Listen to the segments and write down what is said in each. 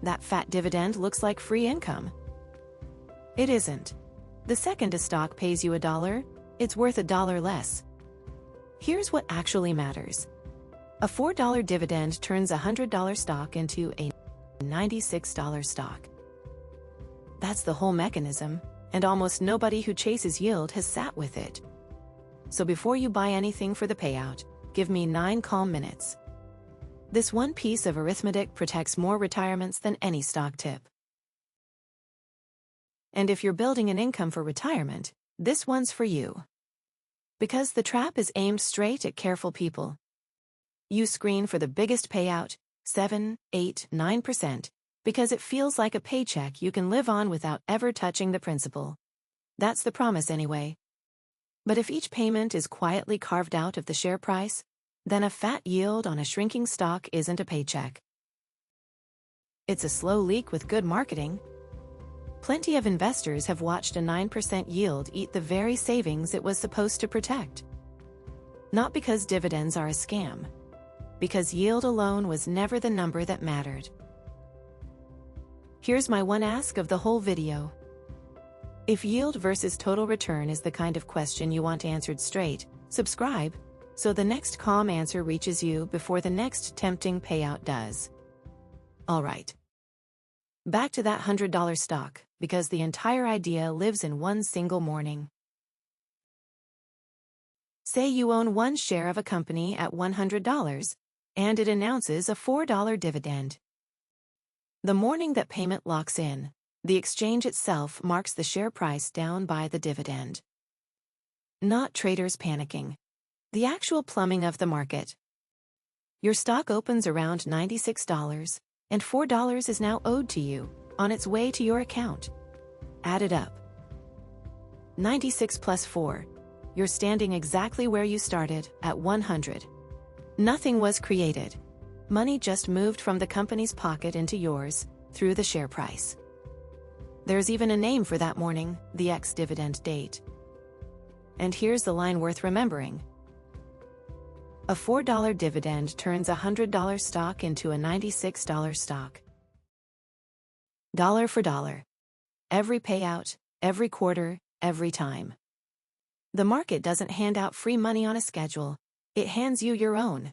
that fat dividend looks like free income. It isn't. The second a stock pays you $1, it's worth $1 less. Here's what actually matters. A $4 dividend turns a $100 stock into a $96 stock. That's the whole mechanism, and almost nobody who chases yield has sat with it. So before you buy anything for the payout, give me 9 calm minutes. This one piece of arithmetic protects more retirements than any stock tip. And if you're building an income for retirement, this one's for you. Because the trap is aimed straight at careful people. You screen for the biggest payout, 7, 8, 9%, because it feels like a paycheck you can live on without ever touching the principal. That's the promise anyway. But if each payment is quietly carved out of the share price, then a fat yield on a shrinking stock isn't a paycheck. It's a slow leak with good marketing. Plenty of investors have watched a 9% yield eat the very savings it was supposed to protect. Not because dividends are a scam, because yield alone was never the number that mattered. Here's my one ask of the whole video. If yield versus total return is the kind of question you want answered straight, subscribe, so the next calm answer reaches you before the next tempting payout does. Alright. Back to that $100 stock, because the entire idea lives in one single morning. Say you own one share of a company at $100, and it announces a $4 dividend. The morning that payment locks in, the exchange itself marks the share price down by the dividend. Not traders panicking. The actual plumbing of the market. Your stock opens around $96, and $4 is now owed to you, on its way to your account. Add it up. 96 plus 4. You're standing exactly where you started, at 100. Nothing was created. Money just moved from the company's pocket into yours, through the share price. There's even a name for that morning, the ex-dividend date. And here's the line worth remembering. A $4 dividend turns a $100 stock into a $96 stock. Dollar for dollar. Every payout, every quarter, every time. The market doesn't hand out free money on a schedule, it hands you your own.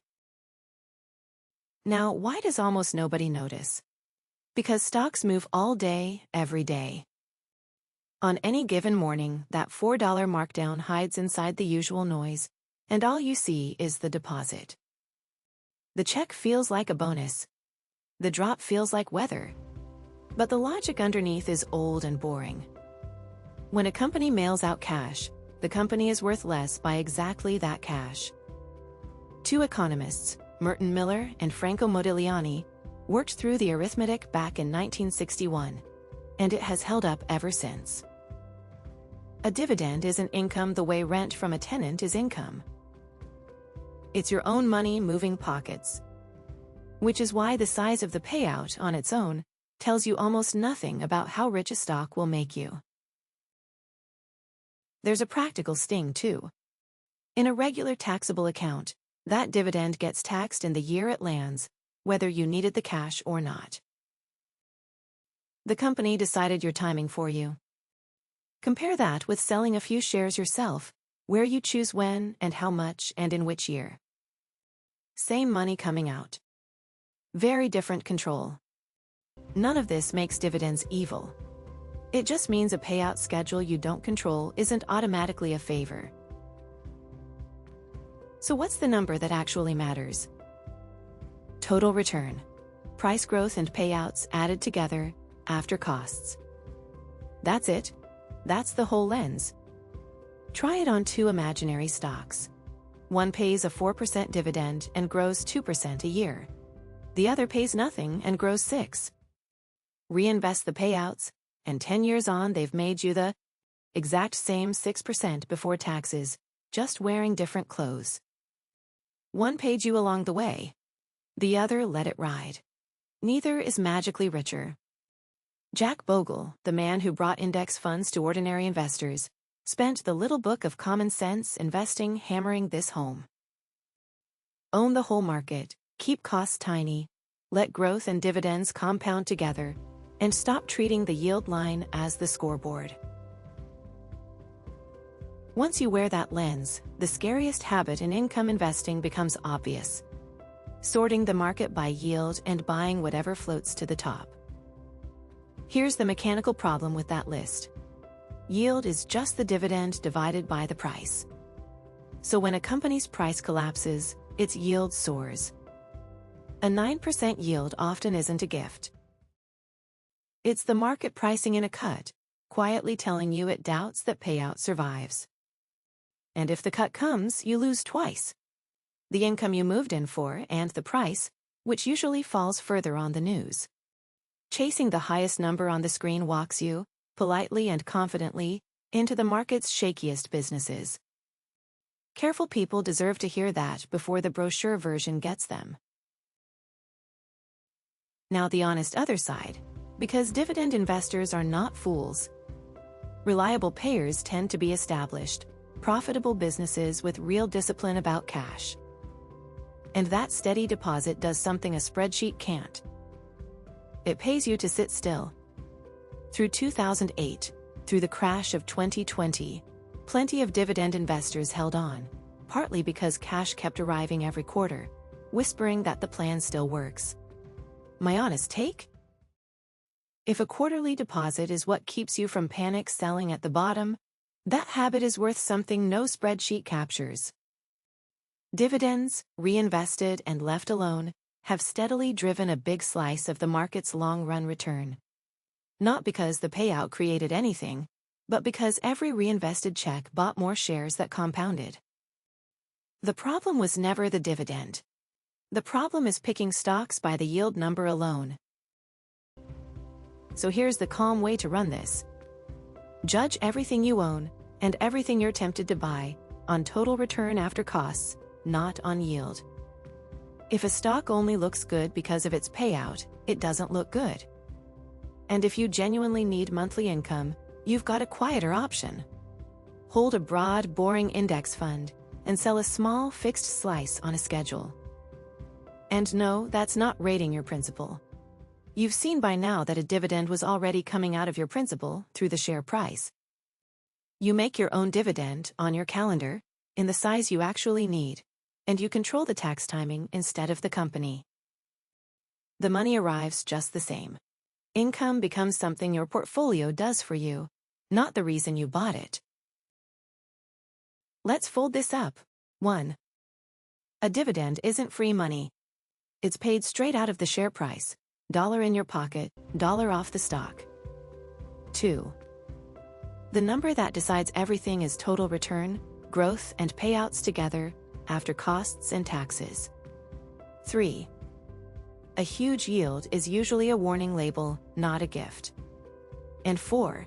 Now, why does almost nobody notice? Because stocks move all day, every day. On any given morning, that $4 markdown hides inside the usual noise, and all you see is the deposit. The check feels like a bonus. The drop feels like weather. But the logic underneath is old and boring. When a company mails out cash, the company is worth less by exactly that cash. Two economists, Merton and Franco Modigliani, worked through the arithmetic back in 1961, and it has held up ever since. A dividend isn't income the way rent from a tenant is income. It's your own money moving pockets. Which is why the size of the payout on its own tells you almost nothing about how rich a stock will make you. There's a practical sting too. In a regular taxable account, that dividend gets taxed in the year it lands, whether you needed the cash or not. The company decided your timing for you. Compare that with selling a few shares yourself, where you choose when and how much and in which year. Same money coming out. Very different control. None of this makes dividends evil. It just means a payout schedule you don't control isn't automatically a favor. So what's the number that actually matters? Total return. Price growth and payouts added together, after costs. That's it. That's the whole lens. Try it on two imaginary stocks. One pays a 4% dividend and grows 2% a year. The other pays nothing and grows 6%. Reinvest the payouts, and 10 years on they've made you the exact same 6% before taxes, just wearing different clothes. One paid you along the way. The other let it ride. Neither is magically richer. Jack Bogle, the man who brought index funds to ordinary investors, spent the little book of common sense investing hammering this home. Own the whole market, keep costs tiny, Let growth and dividends compound together, and stop treating the yield line as the scoreboard. Once you wear that lens, the scariest habit in income investing becomes obvious: sorting the market by yield and buying whatever floats to the top. Here's the mechanical problem with that list. Yield is just the dividend divided by the price. So when a company's price collapses, its yield soars. A 9% yield often isn't a gift. It's the market pricing in a cut, quietly telling you it doubts that payout survives. And if the cut comes, you lose twice: the income you moved in for and the price, which usually falls further on the news. Chasing the highest number on the screen walks you, politely and confidently, into the market's shakiest businesses. Careful people deserve to hear that before the brochure version gets them. Now the honest other side, because dividend investors are not fools. Reliable payers tend to be established, profitable businesses with real discipline about cash. And that steady deposit does something a spreadsheet can't. It pays you to sit still. Through 2008, through the crash of 2020, plenty of dividend investors held on, partly because cash kept arriving every quarter, whispering that the plan still works. My honest take? If a quarterly deposit is what keeps you from panic selling at the bottom, that habit is worth something no spreadsheet captures. Dividends, reinvested and left alone, have steadily driven a big slice of the market's long-run return. Not because the payout created anything, but because every reinvested check bought more shares that compounded. The problem was never the dividend. The problem is picking stocks by the yield number alone. So here's the calm way to run this. Judge everything you own, and everything you're tempted to buy, on total return after costs, not on yield. If a stock only looks good because of its payout, it doesn't look good. And if you genuinely need monthly income, you've got a quieter option. Hold a broad, boring index fund, and sell a small, fixed slice on a schedule. And no, that's not rating your principal. You've seen by now that a dividend was already coming out of your principal through the share price. You make your own dividend on your calendar, in the size you actually need, and you control the tax timing instead of the company. The money arrives just the same. Income becomes something your portfolio does for you, not the reason you bought it. Let's fold this up. 1. A dividend isn't free money. It's paid straight out of the share price, dollar in your pocket, dollar off the stock. 2. The number that decides everything is total return, growth and payouts together, after costs and taxes. 3. A huge yield is usually a warning label, not a gift. And 4.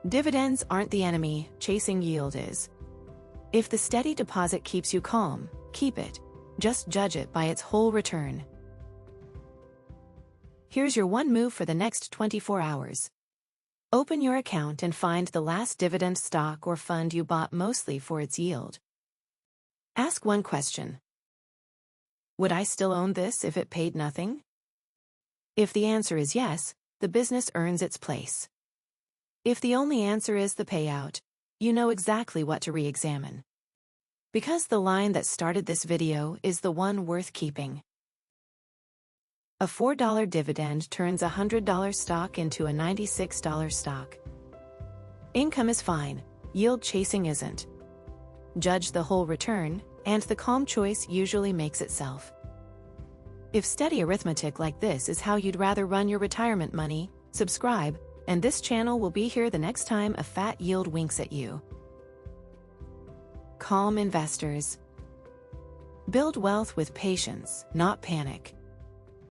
Dividends aren't the enemy, chasing yield is. If the steady deposit keeps you calm, keep it. Just judge it by its whole return. Here's your one move for the next 24 hours. Open your account and find the last dividend stock or fund you bought mostly for its yield. Ask one question. Would I still own this if it paid nothing? If the answer is yes, the business earns its place. If the only answer is the payout, you know exactly what to re-examine. Because the line that started this video is the one worth keeping. A $4 dividend turns a $100 stock into a $96 stock. Income is fine, yield chasing isn't. Judge the whole return, and the calm choice usually makes itself. If steady arithmetic like this is how you'd rather run your retirement money, subscribe, and this channel will be here the next time a fat yield winks at you. Calm investors. Build wealth with patience, not panic.